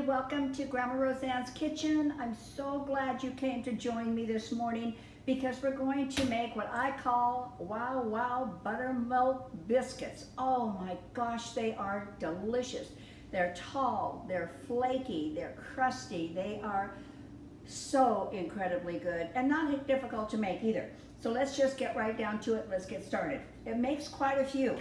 welcome to Grandma Roseanne's Kitchen. I'm so glad you came to join me this morning because we're going to make what I call Wow Wow Buttermilk Biscuits. Oh my gosh, they are delicious. They're tall, they're flaky, they're crusty, they are so incredibly good and not difficult to make either. So let's just get right down to it. Let's get started. It makes quite a few.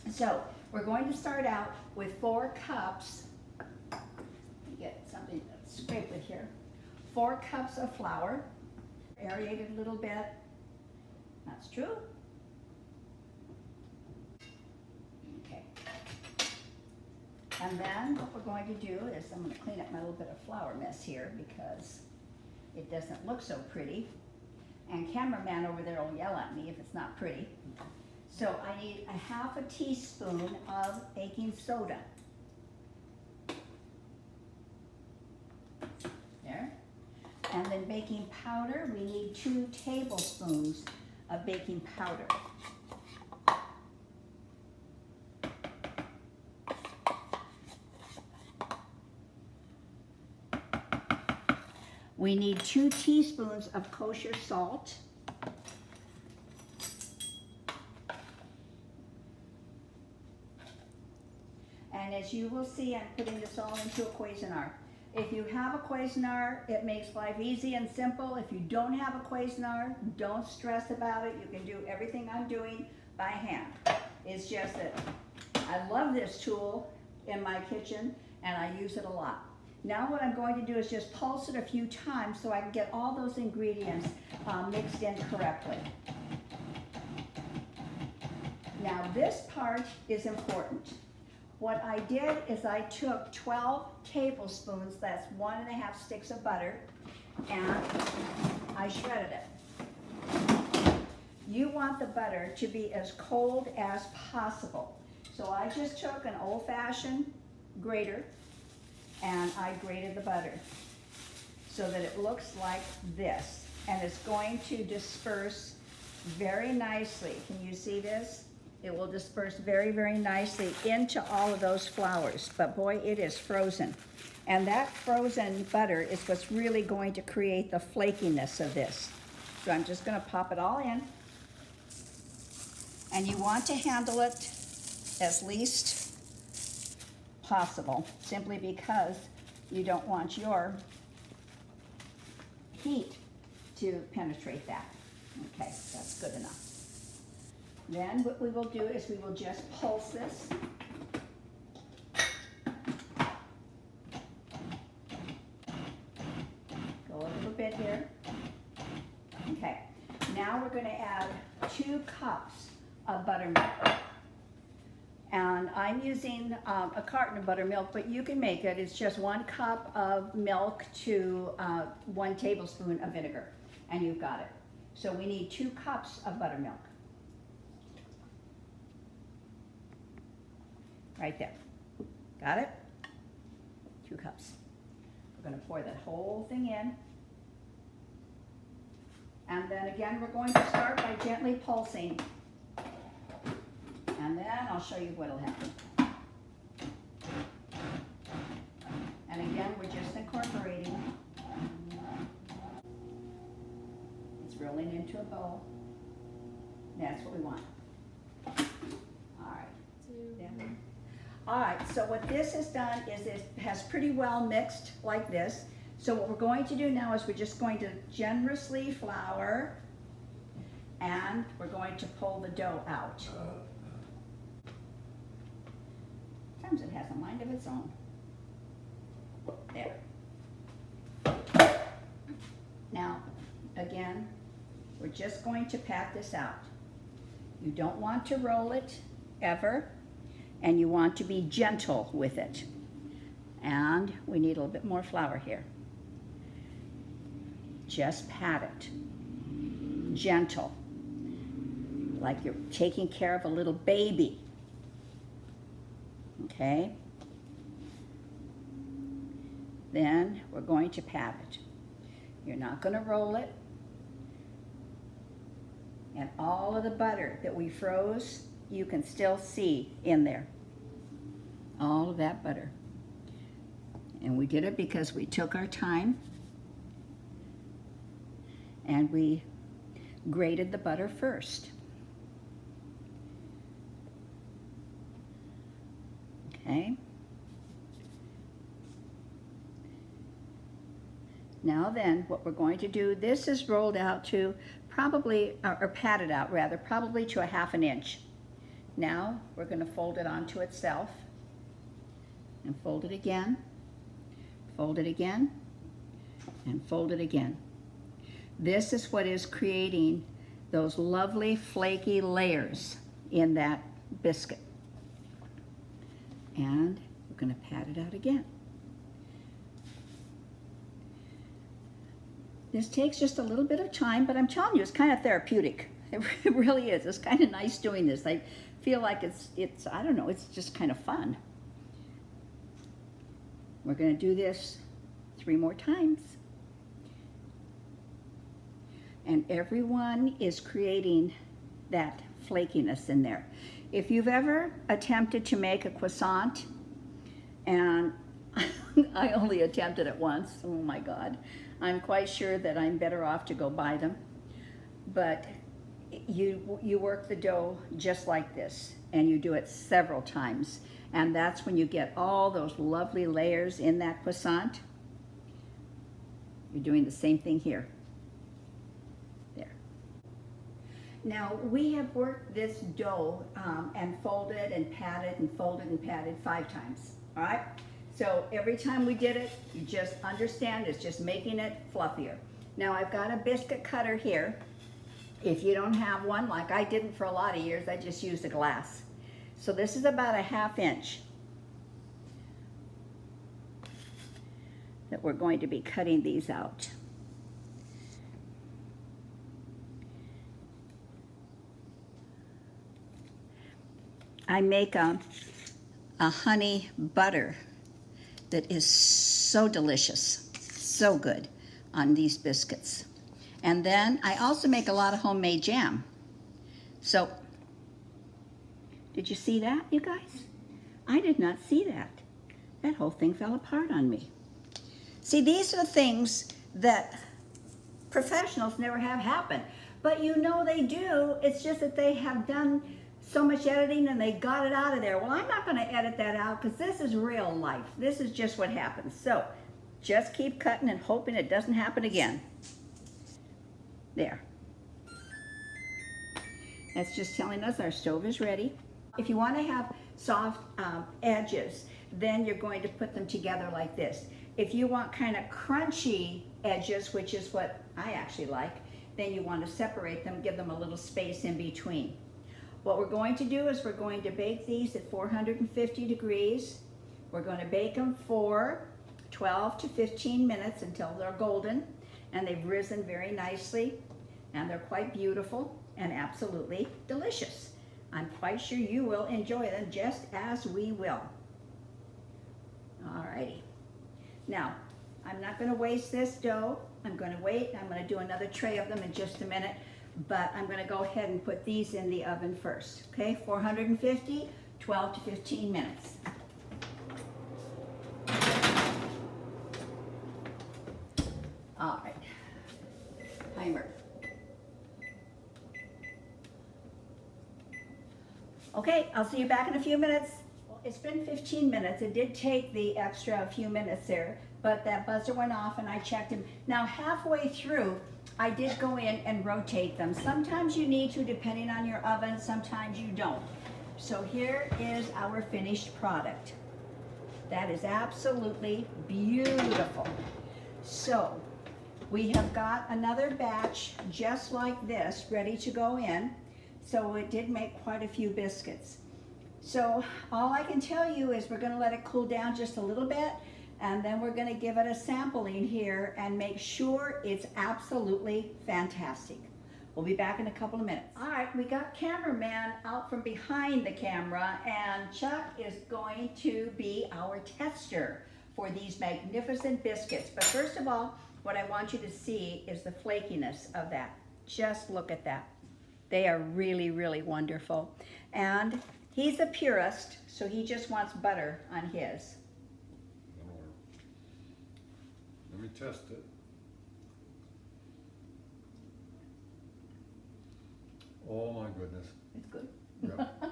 So we're going to start out with 4 cups. Get something to scrape with here. 4 cups of flour, aerated a little bit. That's true. Okay. And then what we're going to do is I'm going to clean up my little bit of flour mess here because it doesn't look so pretty. And cameraman over there will yell at me if it's not pretty. So I need a ½ teaspoon of baking soda. There. And then baking powder, we need 2 tablespoons of baking powder. We need 2 teaspoons of kosher salt. And as you will see, I'm putting this all into a Cuisinart. If you have a Cuisinart, it makes life easy and simple. If you don't have a Cuisinart, don't stress about it. You can do everything I'm doing by hand. It's just that I love this tool in my kitchen and I use it a lot. Now what I'm going to do is just pulse it a few times so I can get all those ingredients mixed in correctly. Now this part is important. What I did is I took 12 tablespoons, that's 1½ sticks of butter, and I shredded it. You want the butter to be as cold as possible. So I just took an old-fashioned grater and I grated the butter so that it looks like this. And it's going to disperse very nicely. Can you see this? It will disperse very, very nicely into all of those flours. But boy, it is frozen. And that frozen butter is what's really going to create the flakiness of this. So I'm just going to pop it all in. And you want to handle it as least possible, simply because you don't want your heat to penetrate that. Okay, that's good enough. Then what we will do is we will just pulse this. Go a little bit here. Okay, now we're going to add 2 cups of buttermilk. And I'm using a carton of buttermilk, but you can make it. It's just 1 cup of milk to 1 tablespoon of vinegar, and you've got it. So we need 2 cups of buttermilk. Right there. Got it? 2 cups. We're going to pour that whole thing in. And then again, we're going to start by gently pulsing. And then I'll show you what'll happen. And again, we're just incorporating. It's rolling into a bowl. That's what we want. All right. Then. All right, so what this has done is it has pretty well mixed like this. So what we're going to do now is we're just going to generously flour and we're going to pull the dough out. Sometimes it has a mind of its own. There. Now, again, we're just going to pat this out. You don't want to roll it ever. And you want to be gentle with it. And we need a little bit more flour here. Just pat it. Gentle. Like you're taking care of a little baby. Okay? Then we're going to pat it. You're not going to roll it. And all of the butter that we froze, you can still see in there. All of that butter. And we did it because we took our time and we grated the butter first. Okay. Now then, what we're going to do, this is rolled out to probably, or patted out rather, probably to a 1/2 inch. Now we're going to fold it onto itself and fold it again, fold it again, and fold it again. This is what is creating those lovely flaky layers in that biscuit. And we're going to pat it out again. This takes just a little bit of time, but I'm telling you, it's kind of therapeutic. It really is. It's kind of nice doing this. I feel like it's I don't know, it's just kind of fun. We're going to do this 3 more times. And everyone is creating that flakiness in there. If you've ever attempted to make a croissant, and I only attempted it once, oh my God, I'm quite sure that I'm better off to go buy them. But you work the dough just like this, and you do it several times. And that's when you get all those lovely layers in that croissant. You're doing the same thing here. There. Now, we have worked this dough and folded and patted and folded and patted 5 times, all right? So every time we did it, you just understand it's just making it fluffier. Now I've got a biscuit cutter here. If you don't have one, like I didn't for a lot of years, I just used a glass. So this is about a 1/2 inch that we're going to be cutting these out. I make a honey butter that is so delicious, so good on these biscuits. And then I also make a lot of homemade jam. So, did you see that, you guys? I did not see that. That whole thing fell apart on me. See, these are the things that professionals never have happen. But you know they do. It's just that they have done so much editing and they got it out of there. Well, I'm not going to edit that out because this is real life. This is just what happens. So just keep cutting and hoping it doesn't happen again. There. That's just telling us our stove is ready. If you want to have soft edges, then you're going to put them together like this. If you want kind of crunchy edges, which is what I actually like, then you want to separate them, give them a little space in between. What we're going to do is we're going to bake these at 450 degrees. We're going to bake them for 12 to 15 minutes until they're golden, and they've risen very nicely, and they're quite beautiful and absolutely delicious. I'm quite sure you will enjoy them just as we will. Alrighty. Now, I'm not going to waste this dough. I'm going to wait. I'm going to do another tray of them in just a minute. But I'm going to go ahead and put these in the oven first. Okay, 450, 12 to 15 minutes. All right, timer. Okay, I'll see you back in a few minutes. Well, it's been 15 minutes. It did take the extra few minutes there, but that buzzer went off and I checked them. Now halfway through, I did go in and rotate them. Sometimes you need to, depending on your oven, sometimes you don't. So here is our finished product. That is absolutely beautiful. So we have got another batch just like this ready to go in. So it did make quite a few biscuits. So all I can tell you is we're going to let it cool down just a little bit, and then we're going to give it a sampling here and make sure it's absolutely fantastic. We'll be back in a couple of minutes. All right, we got cameraman out from behind the camera, and Chuck is going to be our tester for these magnificent biscuits. But first of all, what I want you to see is the flakiness of that. Just look at that. They are really, really wonderful. And he's a purist, so he just wants butter on his. me test it. Oh my goodness. It's good. Yep.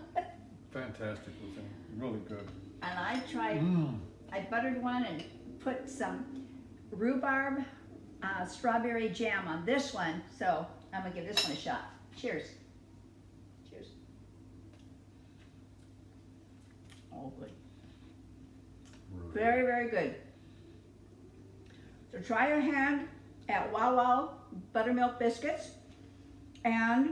Fantastic looking, really good. And I tried, Mm. I buttered one and put some rhubarb strawberry jam on this one, so I'm gonna give this one a shot. Cheers. Cheers. Oh, good. Really Very, very good. So try your hand at Wow Wow Buttermilk Biscuits and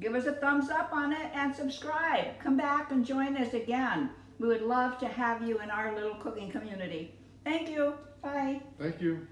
give us a thumbs up on it and subscribe. Come back and join us again. We would love to have you in our little cooking community. Thank you. Bye. Thank you.